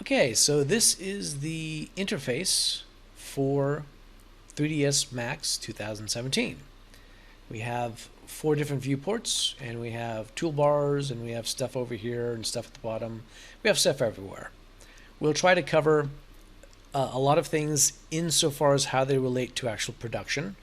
Okay, so this is the interface for 3ds Max 2017. We have 4 different viewports, and we have toolbars, and we have stuff over here and stuff at the bottom. We have stuff everywhere. We'll try to cover a lot of things insofar as how they relate to actual production.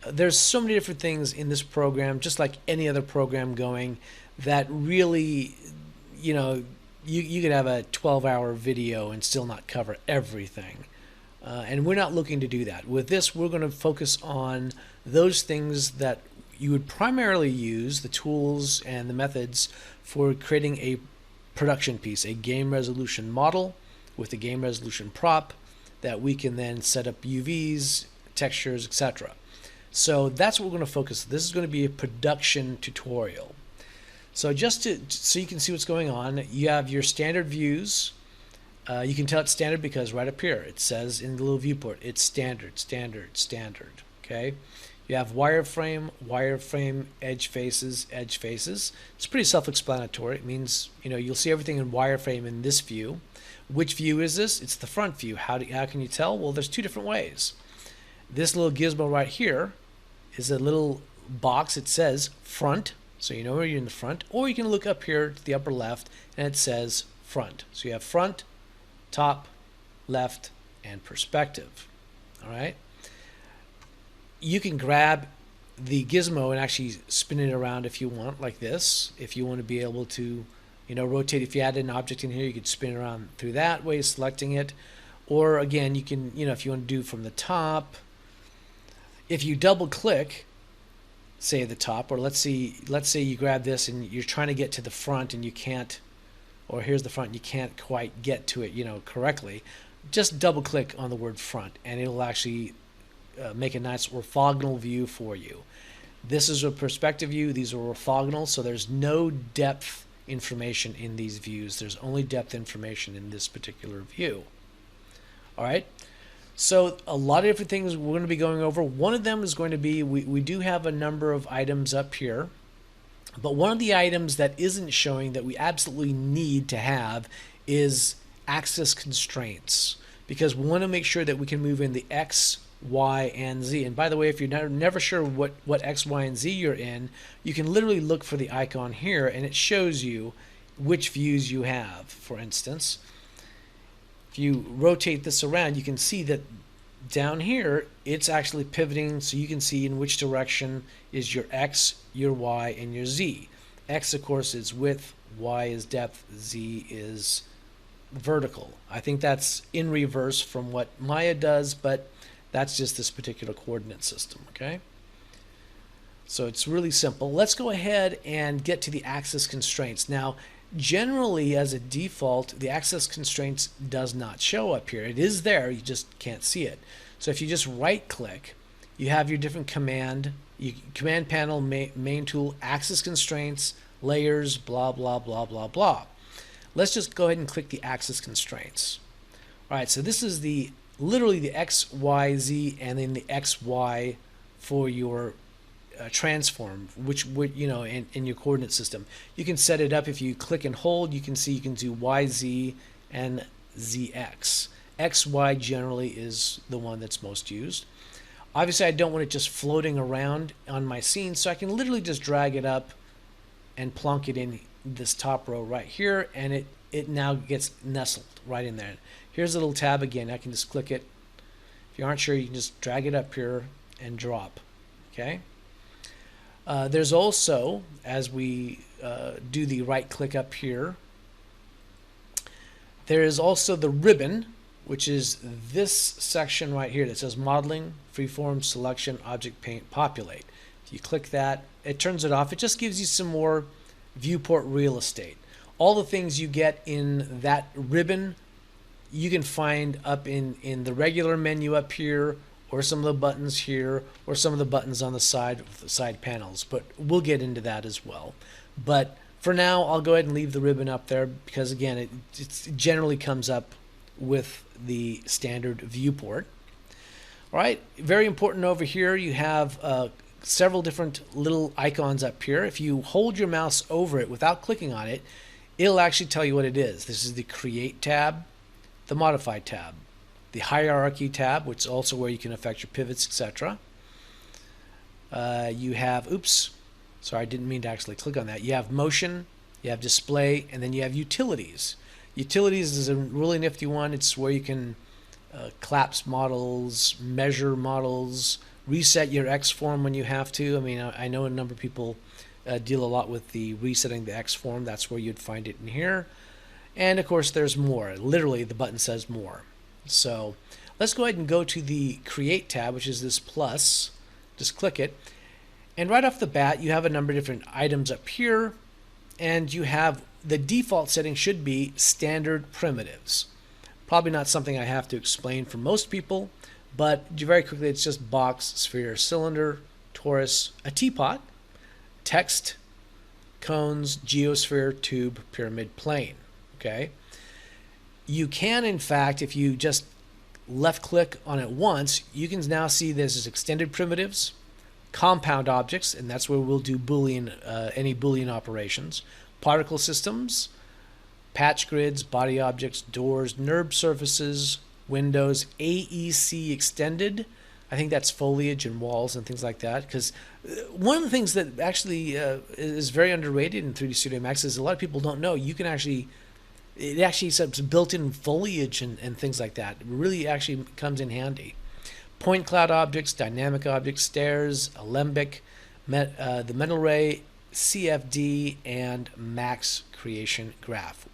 There's so many different things in this program, just like any other program going, that really, you know, you could have a 12-hour video and still not cover everything. And we're not looking to do that. With this, we're going to focus on those things that you would primarily use, the tools and the methods for creating a production piece, a game resolution model with a game resolution prop that we can then set up UVs, textures, etc. So that's what we're going to focus on. This is going to be a production tutorial. So so you can see what's going on, you have your standard views. You can tell it's standard because right up here it says in the little viewport, it's standard, standard, standard. Okay. You have wireframe, wireframe, edge faces, edge faces. It's pretty self-explanatory. It means, you'll see everything in wireframe in this view. Which view is this? It's the front view. How can you tell? Well, there's 2 different ways. This little gizmo right here is a little box. It says front, so you know where you're in the front. Or you can look up here to the upper left, and it says front. So you have front, top, left, and perspective. All right. You can grab the gizmo and actually spin it around if you want, like this. If you want to be able to, rotate. If you add an object in here, you could spin it around through that way, selecting it. Or again, you can, if you want to do from the top. If you double click, say the top, or let's say you grab this and you're trying to get to the front and you can't, or here's the front and you can't quite get to it, correctly. Just double click on the word front and it'll actually make a nice orthogonal view for you. This is a perspective view. These are orthogonal, so there's no depth information in these views. There's only depth information in this particular view. All right. So a lot of different things we're going to be going over. One of them is going to be, we do have a number of items up here, but one of the items that isn't showing that we absolutely need to have is axis constraints, because we want to make sure that we can move in the X, Y, and Z. And by the way, if you're never sure what X, Y, and Z you're in, you can literally look for the icon here and it shows you which views you have. For instance, if you rotate this around, you can see that down here it's actually pivoting, so you can see in which direction is your X, your Y, and your Z. X, of course, is width, Y is depth, Z is vertical. I think that's in reverse from what Maya does, but that's just this particular coordinate system, okay? So it's really simple. Let's go ahead and get to the axis constraints. Now, generally, as a default, the axis constraints does not show up here. It is there, you just can't see it. So if you just right-click, you have your different command panel, main tool, axis constraints, layers, blah, blah, blah, blah, blah. Let's just go ahead and click the axis constraints. All right, so this is literally the X, Y, Z, and then the X, Y for your transform, which would, in your coordinate system. You can set it up. If you click and hold, you can see you can do Y, Z, and ZX. X, Y generally is the one that's most used. Obviously, I don't want it just floating around on my scene, so I can literally just drag it up and plunk it in this top row right here, and it now gets nestled right in there. Here's a little tab again. I can just click it. If you aren't sure, you can just drag it up here and drop. Okay. There's also, as we do the right click up here, there is also the ribbon, which is this section right here that says modeling, freeform, selection, object paint, populate. If you click that, it turns it off. It just gives you some more viewport real estate. All the things you get in that ribbon you can find up in the regular menu up here, or some of the buttons here, or some of the buttons on the side panels, but we'll get into that as well. But for now, I'll go ahead and leave the ribbon up there because again, it generally comes up with the standard viewport. All right, very important over here, you have several different little icons up here. If you hold your mouse over it without clicking on it, it'll actually tell you what it is. This is the Create tab. the Modify tab, the Hierarchy tab, which is also where you can affect your pivots, etc. You have, oops, sorry, I didn't mean to actually click on that. You have Motion, you have Display, and then you have Utilities. Utilities is a really nifty one. It's where you can collapse models, measure models, reset your X form when you have to. I mean, I know a number of people deal a lot with the resetting the X form. That's where you'd find it in here. And of course, there's more. Literally, the button says more. So let's go ahead and go to the Create tab, which is this plus. Just click it. And right off the bat, you have a number of different items up here. And you have the default setting should be standard primitives. Probably not something I have to explain for most people, but very quickly, it's just box, sphere, cylinder, torus, a teapot, text, cones, geosphere, tube, pyramid, plane. Okay. You can, in fact, if you just left click on it once, you can now see this as extended primitives, compound objects, and that's where we'll do Boolean, any Boolean operations, particle systems, patch grids, body objects, doors, NURB surfaces, windows, AEC extended. I think that's foliage and walls and things like that. Because one of the things that actually is very underrated in 3D Studio Max is a lot of people don't know you can actually, it actually has built-in foliage and things like that. It really actually comes in handy. Point cloud objects, dynamic objects, stairs, alembic, the metal ray, CFD, and max creation graph.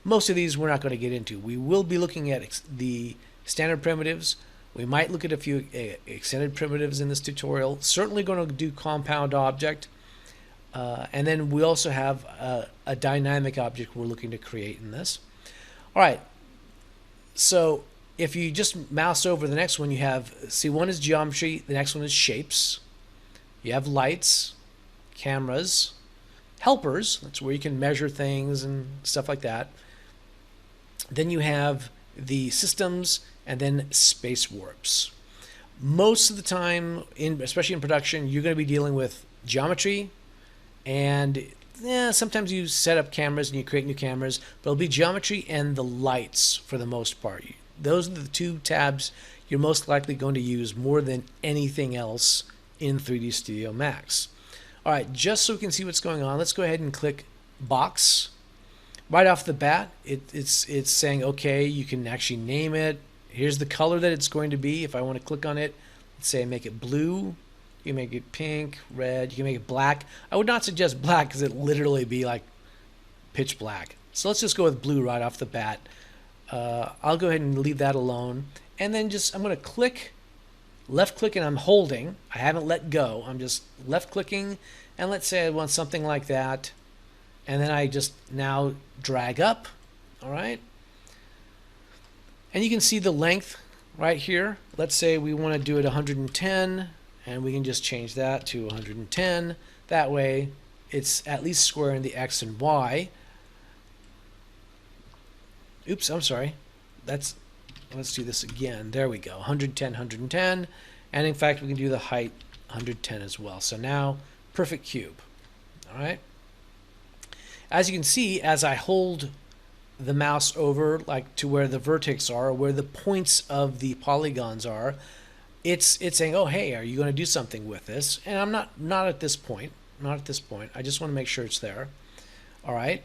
Most of these we're not going to get into. We will be looking at the standard primitives. We might look at a few extended primitives in this tutorial. Certainly going to do compound object. And then we also have a dynamic object we're looking to create in this. All right. So if you just mouse over the next one, you have, see, one is geometry. The next one is shapes. You have lights, cameras, helpers. That's where you can measure things and stuff like that. Then you have the systems, and then space warps. Most of the time, especially in production, you're going to be dealing with geometry, and sometimes you set up cameras and you create new cameras, but it'll be geometry and the lights for the most part. Those are the two tabs you're most likely going to use more than anything else in 3D Studio Max. All right, just so we can see what's going on, let's go ahead and click Box. Right off the bat, it's saying, okay, you can actually name it. Here's the color that it's going to be. If I want to click on it, let's say make it blue. You can make it pink, red. You can make it black. I would not suggest black because it literally be like pitch black. So let's just go with blue right off the bat. I'll go ahead and leave that alone. And then I'm going to click, left click, and I'm holding. I haven't let go. I'm just left clicking. And let's say I want something like that. And then I just now drag up, all right? And you can see the length right here. Let's say we want to do it 110, and we can just change that to 110. That way, it's at least squaring the X and Y. Oops, I'm sorry. Let's do this again. There we go, 110, 110. And in fact, we can do the height 110 as well. So now, perfect cube, all right? As you can see, as I hold the mouse over like to where the vertex are, or where the points of the polygons are, it's saying, oh, hey, are you going to do something with this? And I'm not at this point. Not at this point. I just want to make sure it's there. All right.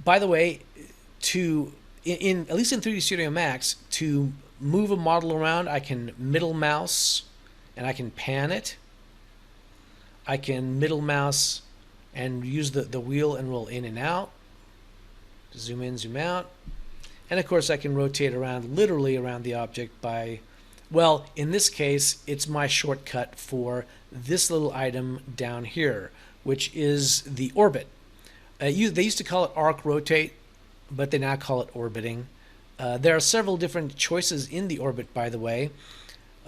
By the way, at least in 3D Studio Max, to move a model around, I can middle mouse and I can pan it. I can middle mouse and use the wheel and roll in and out, zoom in, zoom out. And of course I can rotate around, literally around the object by, well, in this case, it's my shortcut for this little item down here, which is the orbit. They used to call it arc rotate, but they now call it orbiting. There are several different choices in the orbit, by the way.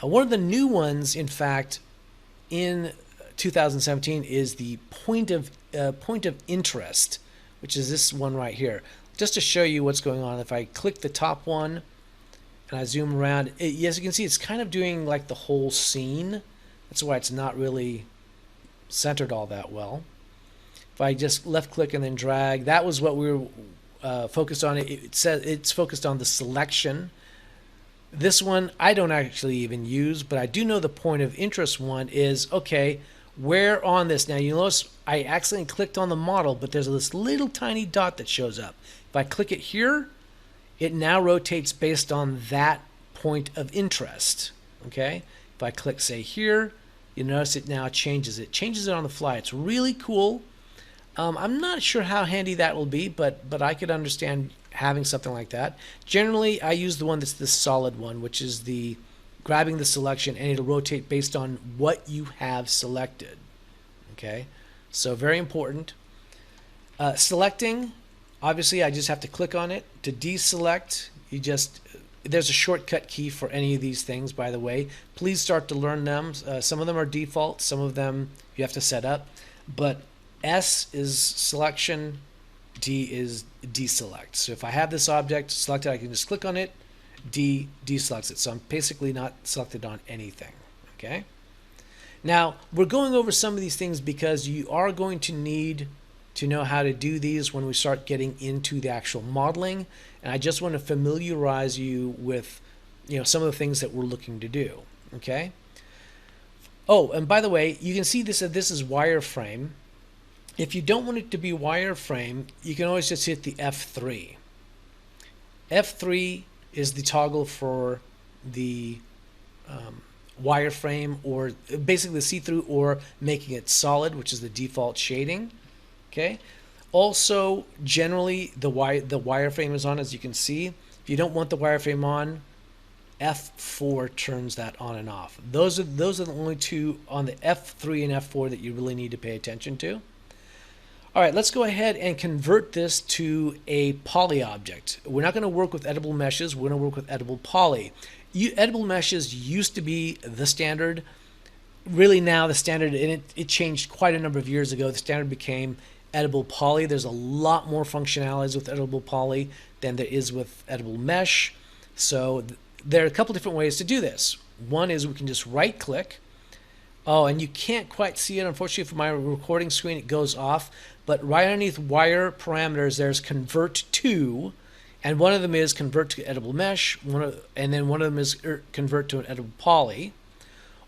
One of the new ones, in fact, in 2017 is the point of interest, which is this one right here. Just to show you what's going on, if I click the top one and I zoom around, yes, you can see it's kind of doing like the whole scene. That's why it's not really centered all that well. If I just left click and then drag, that was what we were focused on it. It says it's focused on the selection. This one I don't actually even use, but I do know the point of interest one is, okay, where on this? Now you notice I accidentally clicked on the model, but there's this little tiny dot that shows up. If I click it here, it now rotates based on that point of interest. Okay, if I click, say, here, you notice it now changes. It changes it on the fly. It's really cool. I'm not sure how handy that will be, but I could understand having something like that. Generally, I use the one that's the solid one, which is the grabbing the selection, and it'll rotate based on what you have selected. Okay, so very important. Selecting, obviously, I just have to click on it. To deselect, there's a shortcut key for any of these things, by the way. Please start to learn them. Some of them are default, some of them you have to set up, but S is selection, D is deselect. So if I have this object selected, I can just click on it, D deselects it. So I'm basically not selected on anything. Okay. Now we're going over some of these things because you are going to need to know how to do these when we start getting into the actual modeling. And I just want to familiarize you with, some of the things that we're looking to do. Okay. Oh, and by the way, you can see this is wireframe. If you don't want it to be wireframe, you can always just hit the F3. F3 is the toggle for the wireframe, or basically the see-through, or making it solid, which is the default shading. Okay. Also, generally, the wireframe is on, as you can see. If you don't want the wireframe on, F4 turns that on and off. Those are the only two on the F3 and F4 that you really need to pay attention to. All right, let's go ahead and convert this to a poly object. We're not going to work with editable meshes. We're going to work with editable poly. Editable meshes used to be the standard. Really now the standard, and it changed quite a number of years ago. The standard became editable poly. There's a lot more functionalities with editable poly than there is with editable mesh. So there are a couple different ways to do this. One is we can just right click. Oh, and you can't quite see it. Unfortunately, for my recording screen, it goes off. But right underneath wire parameters, there's convert to, and one of them is convert to editable mesh, and then one of them is convert to an editable poly.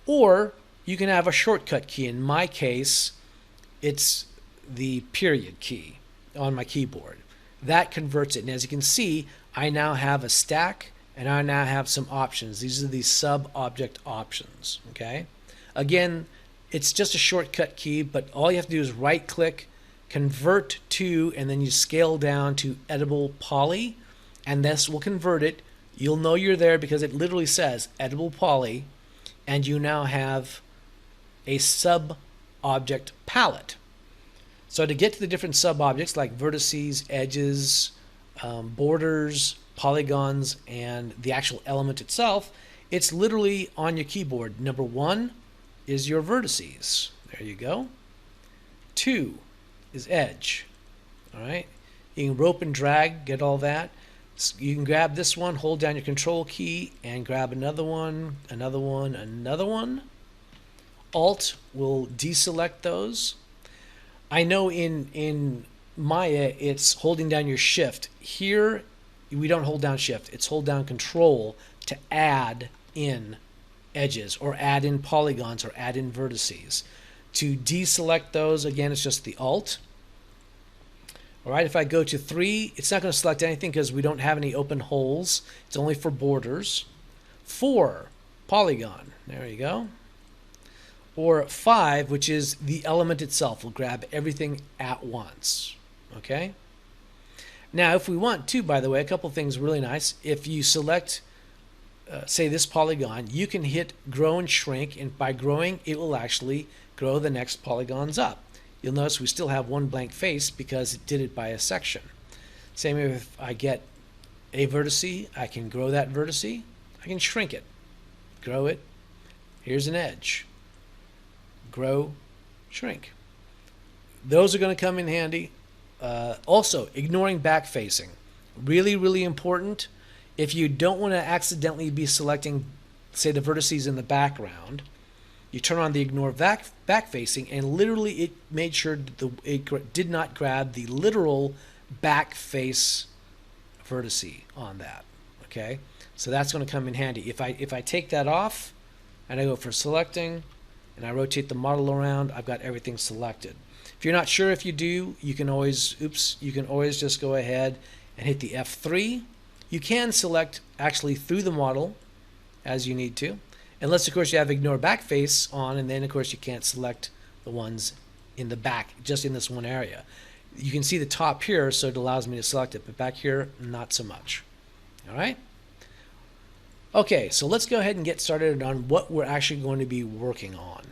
Or you can have a shortcut key. In my case, it's the period key on my keyboard. That converts it. And as you can see, I now have a stack, and I now have some options. These are the sub-object options. Okay. Again, it's just a shortcut key, but all you have to do is right-click, convert to, and then you scale down to editable poly, and this will convert it. You'll know you're there because it literally says editable poly, and you now have a sub-object palette. So to get to the different sub-objects like vertices, edges, borders, polygons, and the actual element itself, it's literally on your keyboard. Number 1 is your vertices. There you go. 2 is edge. All right. You can rope and drag, get all that. You can grab this one, hold down your control key, and grab another one, another one, another one. Alt will deselect those. I know in Maya it's holding down your shift. Here we don't hold down shift. It's hold down control to add in edges or add in polygons or add in vertices. To deselect those, again, it's just the Alt. All right, if I go to 3, it's not going to select anything because we don't have any open holes. It's only for borders. 4, polygon. There you go. Or 5, which is the element itself. We'll grab everything at once. Okay? Now, if we want to, by the way, a couple things really nice. If you select, say, this polygon, you can hit grow and shrink, and by growing, it will actually grow the next polygons up. You'll notice we still have one blank face because it did it by a section. Same if I get a vertice, I can grow that vertice. I can shrink it, grow it. Here's an edge. Grow, shrink. Those are going to come in handy. Also, ignoring back facing. Really, really important. If you don't want to accidentally be selecting, say, the vertices in the background, you turn on the ignore back facing, and literally it made sure that it did not grab the literal back face vertice on that. Okay, so that's going to come in handy. If I take that off and I go for selecting and I rotate the model around, I've got everything selected. If you're not sure if you do, you can always just go ahead and hit the F3. You can select actually through the model as you need to, unless of course you have ignore back face on, and then of course you can't select the ones in the back, just in this one area. You can see the top here, so it allows me to select it, but back here, not so much. All right. Okay, so let's go ahead and get started on what we're actually going to be working on.